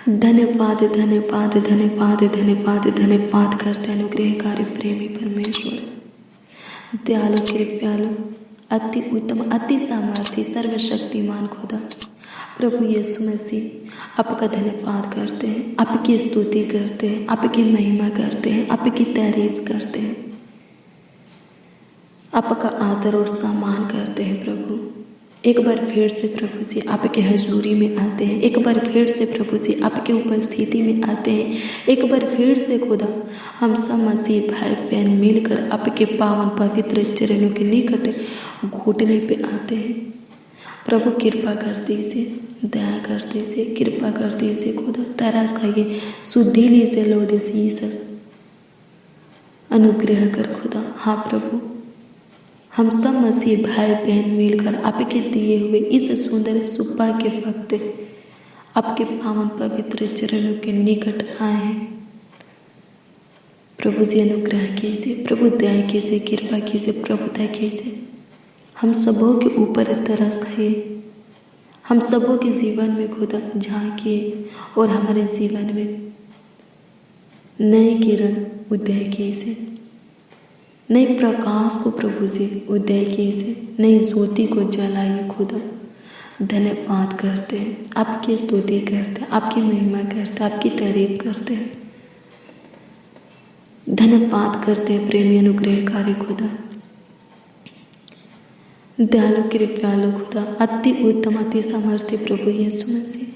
धन्यवाद धन्यवाद धन्यवाद धन्यवाद धन्यवाद करते अनुग्रहकारी प्रेमी परमेश्वर, दयालु कृपालु, अति उत्तम, अति सामर्थी, सर्वशक्तिमान खुदा प्रभु यीशु मसीह, आपका धन्यवाद करते हैं, आपकी स्तुति करते हैं, आपकी महिमा करते हैं, आपकी तारीफ करते हैं, आपका आदर और सम्मान करते हैं। प्रभु एक बार फिर से प्रभु जी आपके हजूरी में आते हैं, एक बार फिर से प्रभु जी आपके उपस्थिति में आते हैं, एक बार फिर से खुदा हम सब मसीह भाई बहन मिलकर आपके पावन पवित्र चरणों के निकट घुटने पे आते हैं। प्रभु कृपा कर दीजिए, दया कर दीजिए, कृपा कर दीजिए खुदा, तरस खाइए, शुद्धि लीजिए लॉर्ड जीसस, अनुग्रह कर खुदा। हाँ प्रभु, हम सब मसीह भाई बहन मिलकर आपके दिए हुए इस सुंदर सुबह के वक्त आपके पावन पवित्र चरणों के निकट आए हैं। प्रभु जी अनुग्रह कीजिए, प्रभु दया कीजिए, कृपा कीजिए, प्रभुता कीजिए। हम सबों के ऊपर तरस खाइए, हम सबों के जीवन में खुदा झांकिए और हमारे जीवन में नई किरण उदय कीजिए, नए प्रकाश को प्रभु जी उदय कीजिए, नई ज्योति को जलाइए खुदा। धन्यवाद करते हैं, आपकी स्तुति करते हैं, आपकी महिमा करते हैं, आपकी तारीफ करते हैं। धन्यवाद करते हैं प्रेमी अनुग्रहकारी खुदा, दयालु कृपालु खुदा, अति उत्तम, अति सामर्थ्य प्रभु यीशु मसीह,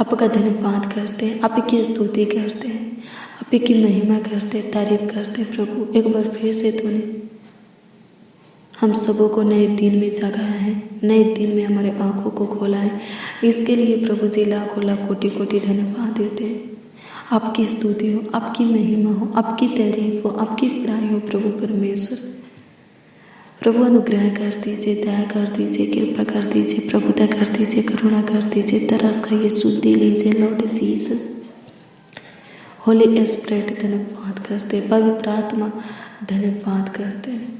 आपका धन्यवाद करते हैं, आपकी स्तुति करते हैं, आपकी महिमा करते, तारीफ करते। प्रभु एक बार फिर से तूने हम सबों को नए दिन में जगाया है, नए दिन में हमारे आंखों को खोला है। इसके लिए प्रभु जी लाखों लाख कोटि कोटि धन्यवाद देते हैं। आपकी स्तुति हो, आपकी महिमा हो, आपकी तारीफ हो, आपकी बड़ाई हो प्रभु परमेश्वर। प्रभु अनुग्रह कर दीजिए, दया कर दीजिए, कृपा कर दीजिए, प्रभुता कर दीजिए, करुणा कर दीजिए, तरस खाइए, शुद्धि लीजिए लॉर्ड जीसस। होली स्पिरिट धन्यवाद करते, पवित्र आत्मा धन्यवाद करते हैं,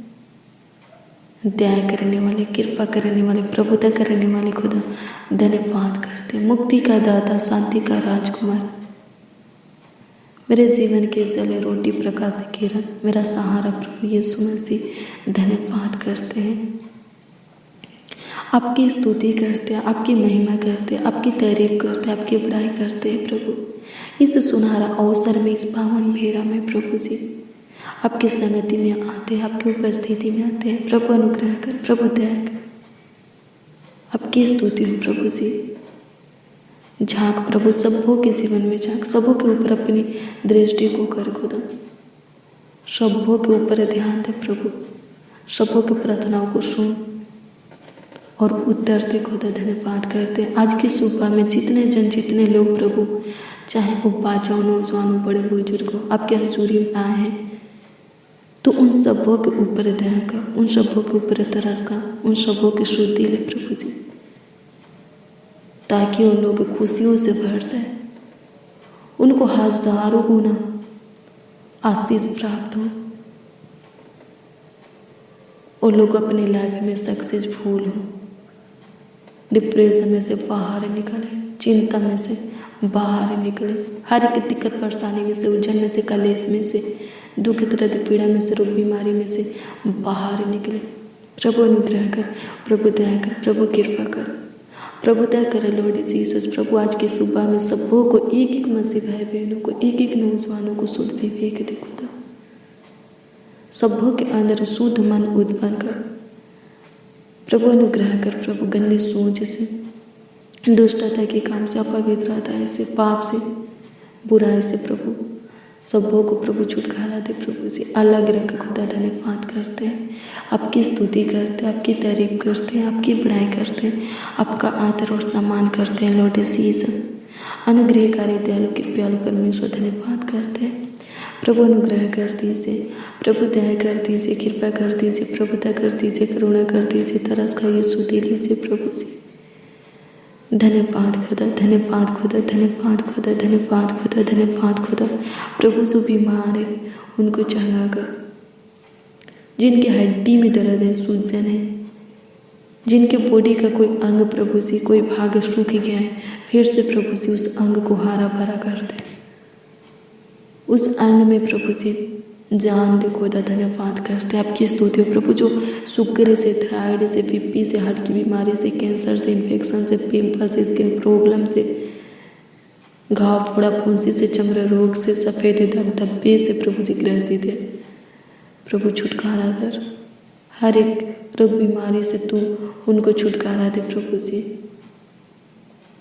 दया करने वाले, कृपा करने वाले, प्रभुता करने वाले खुदा धन्यवाद करते। मुक्ति का दाता, शांति का राजकुमार, मेरे जीवन के जले रोटी, प्रकाश किरण, मेरा सहारा प्रभु यीशु मसीह धन्यवाद करते हैं, आपकी स्तुति करते हैं, आपकी महिमा करते हैं, आपकी तारीफ करते हैं, आपकी बड़ाई करते हैं। प्रभु इस सुनहरा अवसर में, इस पावन भेरा में प्रभु जी आपकी संगति में आते हैं, आपकी उपस्थिति में आते हैं। प्रभु अनुग्रह कर, प्रभु दया कर, आपकी स्तुति हो प्रभु जी। झांक प्रभु सबों के जीवन में, झांक सबों के ऊपर अपनी दृष्टि को कर खुदा, सबों के ऊपर ध्यान दे प्रभु, सबों की प्रार्थनाओं को सुन और उत्तर दे खुदा। धन्यवाद करते हैं आज की सुबह में जितने जन, जितने लोग प्रभु, चाहे वो बाचाओ, नौजवानों, बड़े बुजुर्ग हो, आपके हजूरी में आए हैं, तो उन सबों के ऊपर दया कर, उन सबों के ऊपर तरस कर, उन सबों की शुद्धि ले प्रभु जी, ताकि उन लोग खुशियों से भर जाए, उनको हजारों गुना आशीष प्राप्त हो, और लोग अपने लाइफ में सक्सेसफुल हो, डिप्रेशन में से बाहर निकले, चिंता में से बाहर निकले, हर एक दिक्कत परेशानी में से, उलझन में से, कलेश में से, दुख दर्द पीड़ा में से, रोग बीमारी में से बाहर निकले। प्रभु अनुग्रह कर, प्रभु दया कर, प्रभु कृपा कर, प्रभु दया कर लॉर्ड जीसस। प्रभु आज की सुबह में सबों को, एक एक मसीह भाई बहनों को, एक एक नौजवानों को शुद्ध विवेक दे खुदा, सबों के अंदर शुद्ध मन उत्पन्न कर। प्रभु अनुग्रह कर, प्रभु गंदी सोच से, दुष्टता के काम से, अपवित्रता से, पाप से, बुराई से प्रभु सबों को प्रभु छुटकारा दे प्रभु से, अलग रख खुदा। धन्यवाद करते हैं, आपकी स्तुति करते हैं, आपकी तारीफ करते हैं, आपकी बड़ाई करते हैं, आपका आदर और सम्मान करते हैं लॉर्ड जीसस। अनुग्रहकारी दयालु कृपालु परमेश्वर धन्यवाद करते हैं। प्रभु अनुग्रह कर दीजिए, प्रभु दया कर दीजिए, कृपा कर दीजिए, प्रभुता कर दीजिए, करुणा कर दीजिए, तरस खाइए, शुद्धि लीजिए प्रभु जी। धन्यवाद खुदा, धन्यवाद खुदा, धन्यवाद खुदा, धन्यवाद खुदा, धन्यवाद खुदा। प्रभु जो बीमार है उनको चंगा कर, जिनकी हड्डी में दर्द है, सूजन है, जिनके बॉडी का कोई अंग प्रभु जी, कोई भाग सूख गया है, फिर से प्रभु जी उस अंग को हरा भरा कर दे। उस अंग में प्रभु जी जान दे खुदा, धन्यवाद करते हैं, आपकी स्तुति हो प्रभु। जो शुगर से, थायराइड से, बीपी से, हार्ट की बीमारी से, कैंसर से, इन्फेक्शन से, पिंपल से, स्किन प्रॉब्लम से, घाव, फोड़ा, फुंसी से, चमड़ा रोग से, सफ़ेद दाग धब्बे से प्रभु जी ग्रसित है प्रभु, छुटकारा कर। हर एक रोग बीमारी से तू उनको छुटकारा दे प्रभु जी।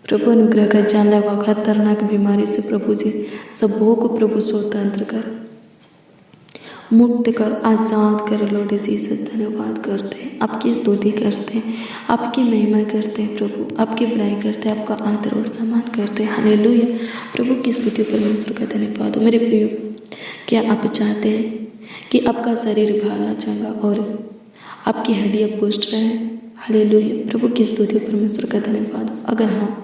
प्रभु अनुग्रह कर, जानलेवा खतरनाक बीमारी से प्रभु जी सबों को प्रभु स्वतंत्र कर, मुक्त कर, आज़ाद कर लॉर्ड जीसस। धन्यवाद करते हैं, आपकी स्तुति करते हैं, आपकी महिमा करते हैं प्रभु, आपकी बड़ाई करते हैं, आपका आदर और सम्मान करते हैं। हालेलुया। प्रभु की स्तुति परमेश्वर का धन्यवाद हो। मेरे प्रियो, क्या आप चाहते हैं कि आपका शरीर भाला चंगा और आपकी हड्डियाँ पुष्ट रहे? हालेलुया। प्रभु की स्तुति परमेश्वर का धन्यवाद हो। अगर हाँ,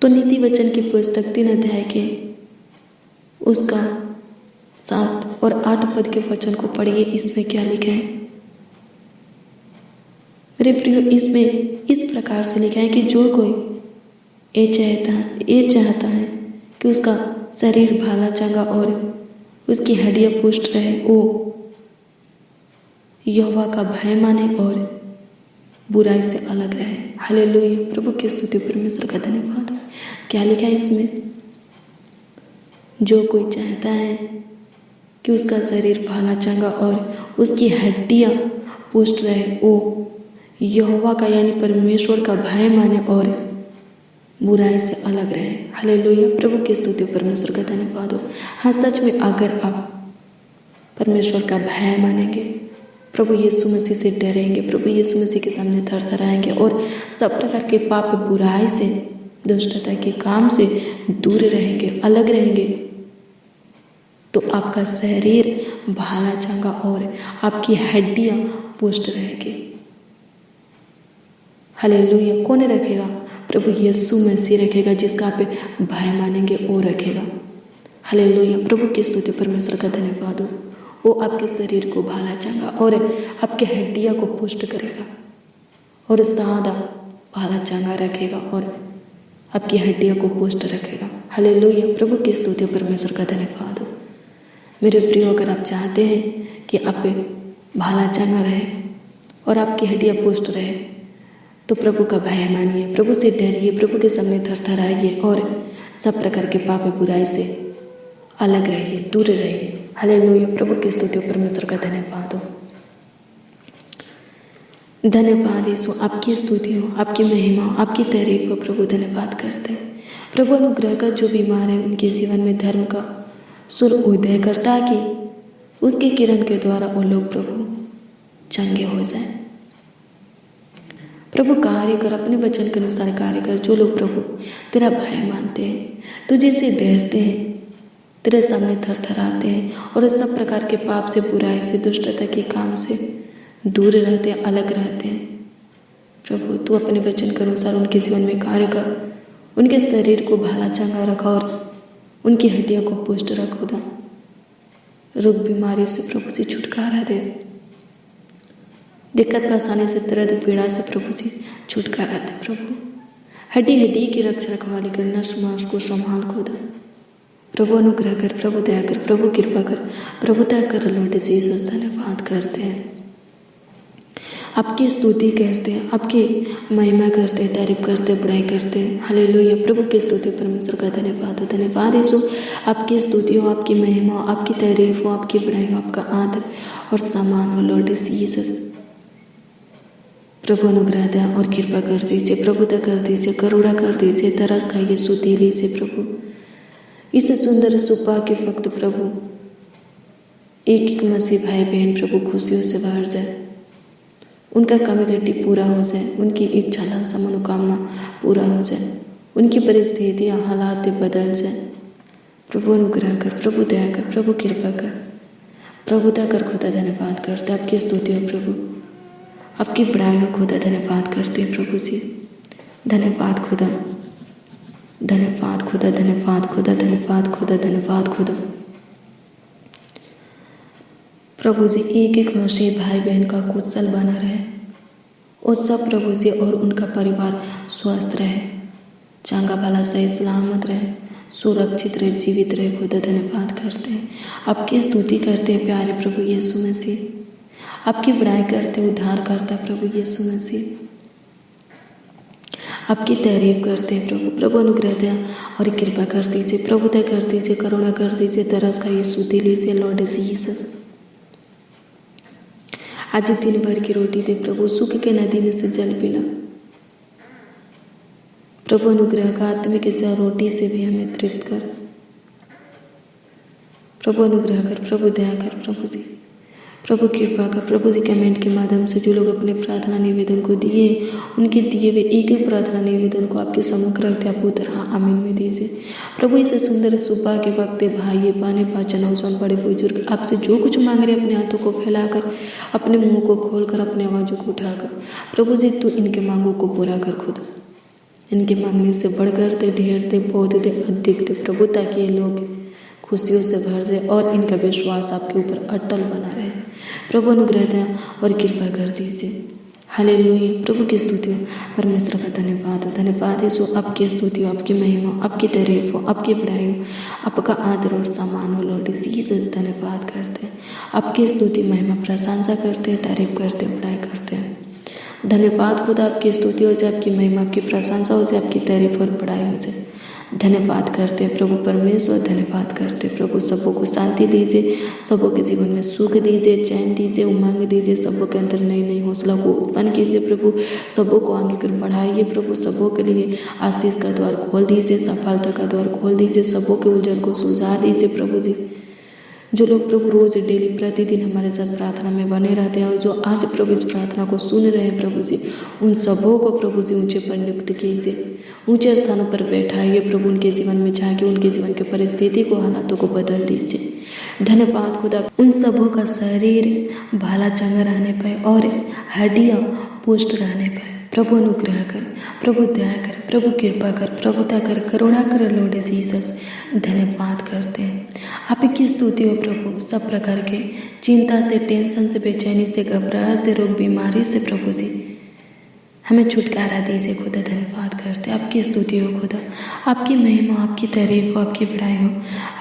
तो नीति वचन की पुस्तक 3 अध्याय के उसका 7 और 8 पद के वचन को पढ़िए। इसमें क्या लिखा है मेरे प्रियो? इसमें इस प्रकार से लिखा है कि जो कोई ये चाहता है कि उसका शरीर भाला चंगा और उसकी हड्डियाँ पुष्ट रहे, वो यहोवा का भय माने और बुराई से अलग रहे। हालेलुया। प्रभु की स्तुति परमेश्वर का धन्यवाद हो। क्या लिखा है इसमें? जो कोई चाहता है कि उसका शरीर भाला चंगा और उसकी हड्डियाँ पुष्ट रहे, वो यहोवा का यानी परमेश्वर का भय माने और बुराई से अलग रहे। हालेलुया। प्रभु की स्तुति परमेश्वर का धन्यवाद हो। हाँ, सच में अगर आप परमेश्वर का भय मानेंगे, प्रभु यीशु मसीह से डरेंगे, प्रभु यीशु मसीह के सामने थरथराएंगे और सब प्रकार के पाप, बुराई से, दुष्टता के काम से दूर रहेंगे, अलग रहेंगे, तो आपका शरीर भाला चंगा और आपकी हड्डियां पुष्ट रहेगी। हालेलुया। कौन रखेगा? प्रभु यीशु मसीह रखेगा। जिसका आप भय मानेंगे वो रखेगा। हालेलुया। प्रभु की स्तुति परमेश्वर का धन्यवाद हो। वो आपके शरीर को भाला चंगा और आपके हड्डियां को पुष्ट करेगा और सादा भाला चंगा रखेगा और आपकी हड्डियों को पुष्ट रखेगा। हालेलुया। प्रभु की स्तुति परमेश्वर का धन्यवाद हो। मेरे प्रियो, अगर आप चाहते हैं कि आप भाला चंगा रहे और आपकी हड्डियाँ पुष्ट रहे, तो प्रभु का भय मानिए, प्रभु से डरिए, प्रभु के सामने थरथराइए और सब प्रकार के पाप, बुराई से अलग रहिए, दूर रहिए। हालेलुया। प्रभु की स्तुति परमेश्वर का धन्यवाद हो। धन्यवाद यीशु, आपकी स्तुति हो, आपकी महिमा, आपकी तारीफ हो प्रभु। धन्यवाद करते हैं प्रभु। अनुग्रह का, जो बीमार है उनके जीवन में धर्म का सूर्योदय करता कि उसकी किरण के द्वारा वो लोग प्रभु चंगे हो जाए। प्रभु कार्य कर, अपने वचन के अनुसार कार्य कर। जो लोग प्रभु तेरा भय मानते हैं, तुझे से डरते हैं, तेरे सामने थरथराते हैं और सब प्रकार के पाप से, बुराई से, दुष्टता के काम से दूर रहते हैं, अलग रहते हैं, प्रभु तू अपने वचन के अनुसार उनके जीवन में कार्य कर। उनके शरीर को भाला चंगा रखा और उनकी हड्डियों को पुष्ट रख खुदा। रोग बीमारी से प्रभु से छुटकारा दे, दिक्कत परेशानी से, दर्द पीड़ा से प्रभु से छुटकारा दे प्रभु। हड्डी हड्डी की रक्षा रखवाली कर, नस मांस को संभाल खुदा। प्रभु अनुग्रह कर, प्रभु दया कर, प्रभु कृपा कर, प्रभु दया कर लॉर्ड जीसस। धन्यवाद करते हैं, आपकी स्तुति करते हैं, आपकी महिमा करते हैं, तारीफ करते हैं, बड़ाई करते हैं। हालेलुया। प्रभु की स्तुति परमेश्वर का धन्यवाद हो। धन्यवाद यीशु, आपकी स्तुति हो, आपकी महिमा हो, आपकी तारीफ हो, आपकी बड़ाई हो, आपका आदर और सम्मान हो लॉर्ड जीसस। प्रभु अनुग्रह दया और कृपा कर दीजिए, प्रभुता कर दीजिए, करुणा कर दीजिए, तरस खाइए, सुधी लीजिए प्रभु। इस सुंदर सुबह के वक्त प्रभु एक एक मसीह भाई बहन प्रभु खुशियों से भर जाए, उनका कमी घटी पूरा हो जाए, उनकी इच्छा लालसा मनोकामना पूरा हो जाए, उनकी परिस्थितियाँ हालात बदल जाए। प्रभु अनुग्रह कर, प्रभु दया कर, प्रभु कृपा कर, प्रभुता कर खुदा। धन्यवाद करते, आपकी स्तुति हो प्रभु, आपकी बड़ाई हो खुदा। धन्यवाद करते हैं प्रभु जी। धन्यवाद खुदा, धन्यवाद खुदा, धन्यवाद खुदा, धन्यवाद खुदा, धन्यवाद खुदा। प्रभु जी एक एक मसीह भाई बहन का कुशल बना रहे, वो सब प्रभु जी और उनका परिवार स्वस्थ रहे, चंगा भला सही सलामत रहे, सुरक्षित रहे, जीवित रहे। खुदा धन्यवाद करते हैं, आपकी स्तुति करते हैं प्यारे प्रभु यीशु मसीह, आपकी बड़ाई करते हैं उद्धार करता प्रभु यीशु मसीह, आपकी तारीफ करते हैं प्रभु। प्रभु अनुग्रह दया और कृपा कर दीजिए, प्रभु दया कर दीजिए, करुणा कर दीजिए, तरस का यीशु दे लीजिए लॉर्ड जीसस। आज दिन भर की रोटी दे प्रभु, सुख के नदी में से जल पिला प्रभु। अनुग्रह का आत्मिक जल रोटी से भी हमें तृप्त कर प्रभु। अनुग्रह कर प्रभु, दया कर प्रभु जी, प्रभु कृपा कर प्रभु जी। कमेंट के माध्यम से जो लोग अपने प्रार्थना निवेदन को दिए, उनके दिए हुए एक एक प्रार्थना निवेदन को आपके सम्मुख रखते आप उधर हाँ आमीन में दीजिए प्रभु। इसे सुंदर सुबह के वक्त भाई बाने पाचा नौजवान बड़े बुजुर्ग आपसे जो कुछ मांग रहे अपने हाथों को फैलाकर, अपने मुंह को खोलकर, अपने आवाज़ों को उठाकर प्रभु जी तू इनके मांगों को पूरा कर खुदा। इनके मांगने से बढ़कर दे, ढेर दे, बहुत दे, अधिक दे प्रभु, ताकि ये लोग खुशियों से भर जाए और इनका विश्वास आपके ऊपर अटल बना रहे। प्रभु अनुग्रह दया और कृपा कर दीजिए। हालेलुया, प्रभु की स्तुति हो, परमेश्वर का धन्यवाद हो, धन्यवाद है सो आपकी स्तुति हो, आपकी महिमा हो, आपकी तारीफ हो, आपकी बड़ाई हो, आपका आदर और सम्मान हो लॉर्ड जीसस। धन्यवाद करते हैं, आपकी स्तुति महिमा प्रशंसा करते हैं, तारीफ करते हैं, बड़ाई करते हैं। धन्यवाद खुदा, आपकी स्तुति हो जाए, आपकी महिमा, आपकी प्रशंसा हो जाए, आपकी तारीफ और बड़ाई हो जाए। धन्यवाद करते हैं प्रभु परमेश्वर, धन्यवाद करते हैं प्रभु। सबों को शांति दीजिए, सबों के जीवन में सुख दीजिए, चैन दीजिए, उमंग दीजिए, सबों के अंदर नई नई हौसला को उत्पन्न कीजिए प्रभु। सबों को आगे कर बढ़ाइए प्रभु, सबों के लिए आशीष का द्वार खोल दीजिए, सफलता का द्वार खोल दीजिए, सबों के उलझन को सुलझा दीजिए प्रभु जी। जो लोग प्रभु रोज डेली प्रतिदिन हमारे साथ प्रार्थना में बने रहते हैं और जो आज प्रभु इस प्रार्थना को सुन रहे हैं प्रभु जी, उन सबों को प्रभु जी ऊंचे पर नियुक्त कीजिए, ऊंचे स्थानों पर बैठाइए प्रभु। उनके जीवन में जाके उनके जीवन के परिस्थिति को, हालातों को बदल दीजिए। धन्यवाद खुदा, उन सबों का शरीर भला चंगा रहने पाए और हड्डियाँ पुष्ट रहने पाए। प्रभु अनुग्रह कर, प्रभु दया कर, प्रभु कृपा कर, प्रभुता कर, करुणा कर लॉर्ड जीसस। धन्यवाद करते हैं, आपकी स्तुति हो प्रभु। सब प्रकार के चिंता से, टेंशन से, बेचैनी से, घबराहट से, रोग बीमारी से प्रभु जी हमें छुटकारा दीजिए खुदा। धन्यवाद करते हैं, आपकी स्तुति हो खुदा, आपकी महिमा, आपकी तारीफ हो, आपकी बड़ाई हो,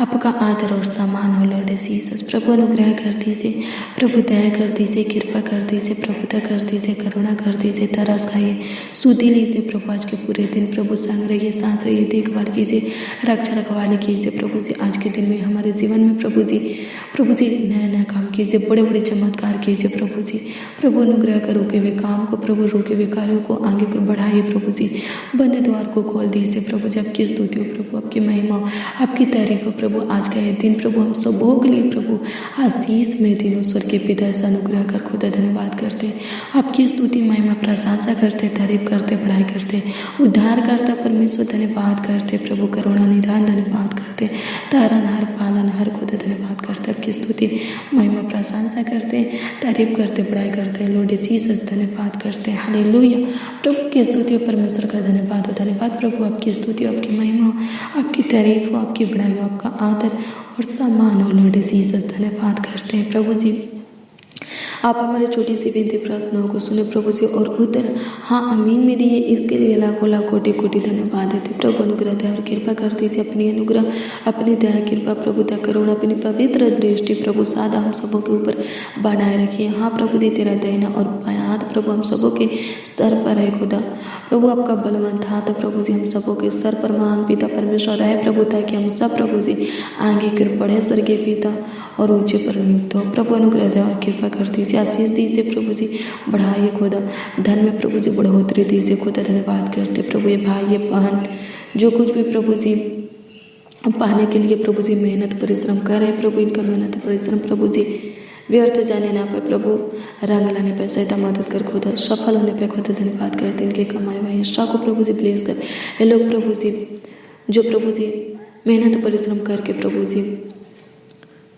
आपका आदर और सम्मान हो लॉर्ड जीसस। प्रभु अनुग्रह कर दीजिए, प्रभु दया कर दीजिए, कृपा कर दीजिए, प्रभुता कर दीजिए, करुणा कर दीजिए, तरस खाइए, सुधि लीजिए प्रभु। आज के पूरे दिन प्रभु संग रहिए, साथ रहिए, देखभाल कीजिए, रक्षा रखवाली कीजिए प्रभु जी। आज के दिन में हमारे जीवन में प्रभु जी नया नया काम कीजिए, बड़े बड़े चमत्कार कीजिए प्रभु जी। प्रभु अनुग्रह कर, रुके हुए काम को प्रभु, रुके हुए कार्यों को आगे को बढ़ाइए प्रभु जी, बंद द्वार को खोल दीजिए प्रभु जी। आपकी स्तुति हो प्रभु, आपकी महिमा, आपकी तारीफ हो प्रभु। आज का यह दिन प्रभु हम सबों के लिए प्रभु आशीष में दिन हो। स्वर्ग के पिता ऐसा अनुग्रह कर खुदा धन्यवाद करते हैं, आपकी स्तुति महिमा प्रशंसा करते, तारीफ करते, बड़ाई करते, उद्धार करता परमेश्वर धन्यवाद करते प्रभु। करुणा निदान धन्यवाद करते, तारनहार पालनहार खुदा धन्यवाद करते, आपकी स्तुति महिमा प्रशंसा करते, तारीफ करते, बड़ाई करते लॉर्ड जीसस। धन्यवाद करते, हालेलुया। प्रभु की स्तुति हो, परमेश्वर का धन्यवाद हो, धन्यवाद प्रभु। आपकी स्तुति हो, आपकी महिमा हो, आपकी तारीफ हो, आपकी बड़ाई हो, आपका आदर और सम्मान हो लॉर्ड जीसस। धन्यवाद करते हैं प्रभु जी। आप हमारे छोटी सी विनती प्रार्थनाओं को सुने प्रभु जी और उत्तर हाँ आमीन में दिए, इसके लिए लाखों लाख कोटि कोटि धन्यवाद देते प्रभु। अनुग्रह दया और कृपा कर दीजिए, अपनी अनुग्रह, अपनी दया, कृपा, प्रभुता, करुणा, अपनी पवित्र दृष्टि प्रभु सादा हम सबों के ऊपर बनाए रखिए। हाँ प्रभु जी, तेरा दाहिना और बायां हाथ प्रभु हम सबों के सर पर है खुदा। प्रभु आपका बलवंत हाथ प्रभु जी हम सबों के सर पर महान पिता परमेश्वर है प्रभु, ताकि हम सब प्रभु जी आगे कर बढ़े स्वर्गीय पिता और ऊंचे पर नियुक्त हो। प्रभु अनुग्रह दया और कृपा कर दीजिए, आशीष दीजिए प्रभु जी, बढ़ाइए खुदा, धन में प्रभु जी बढ़ोतरी दीजिए खुदा। धन्यवाद करते प्रभु, ये भाई ये बहन जो कुछ भी प्रभु जी पाने के लिए प्रभु जी मेहनत परिश्रम करें प्रभु, इनका मेहनत परिश्रम प्रभु जी व्यर्थ जाने ना पाए प्रभु, रंग लाने पे सहायता मदद कर खुदा, सफल होने पे खुदा। धन्यवाद करते इनके कमाए हुए हिस्सा को प्रभु जी ब्लेस कर। ये लोग प्रभु जी जो प्रभु जी मेहनत परिश्रम करके प्रभु जी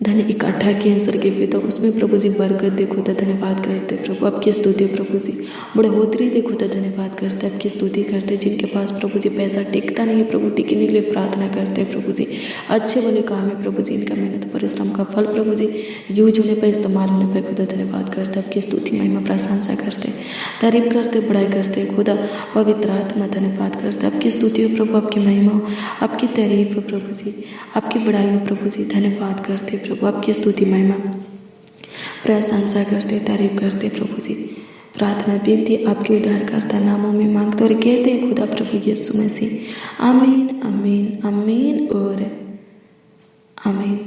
धन इकट्ठा किए हैं स्वर्गीय पिता, उसमें प्रभु जी बरकत देखो तो धन्यवाद करते प्रभु, आपकी स्तुति प्रभु जी। बढ़ोतरी देखो तो धन्यवाद करते, आपकी स्तुति करते। जिनके पास प्रभु जी पैसा टिकता नहीं है प्रभु, टिकने के लिए प्रार्थना करते हैं प्रभु जी। अच्छे वाले काम है प्रभु जी, इनका मेहनत परिश्रम का फल प्रभु जी यूज होने पर, इस्तेमाल होने पर खुदा धन्यवाद करते, आपकी स्तुति महिमा प्रशंसा करते, तारीफ करते, बड़ाई करते खुदा। पवित्र आत्मा धन्यवाद करते, आपकी स्तुति हो प्रभु, आपकी महिमा हो, आपकी तारीफ हो प्रभु जी, आपकी बड़ाई हो प्रभु जी। धन्यवाद करते प्रभु, आपकी स्तुति महिमा प्रशंसा करते, तारीफ करते प्रभु जी। प्रार्थना विनती आपके उद्धारकर्ता नामों में मांगते और कहते हैं खुदा प्रभु यीशु मसीह। आमीन आमीन आमीन और आमीन।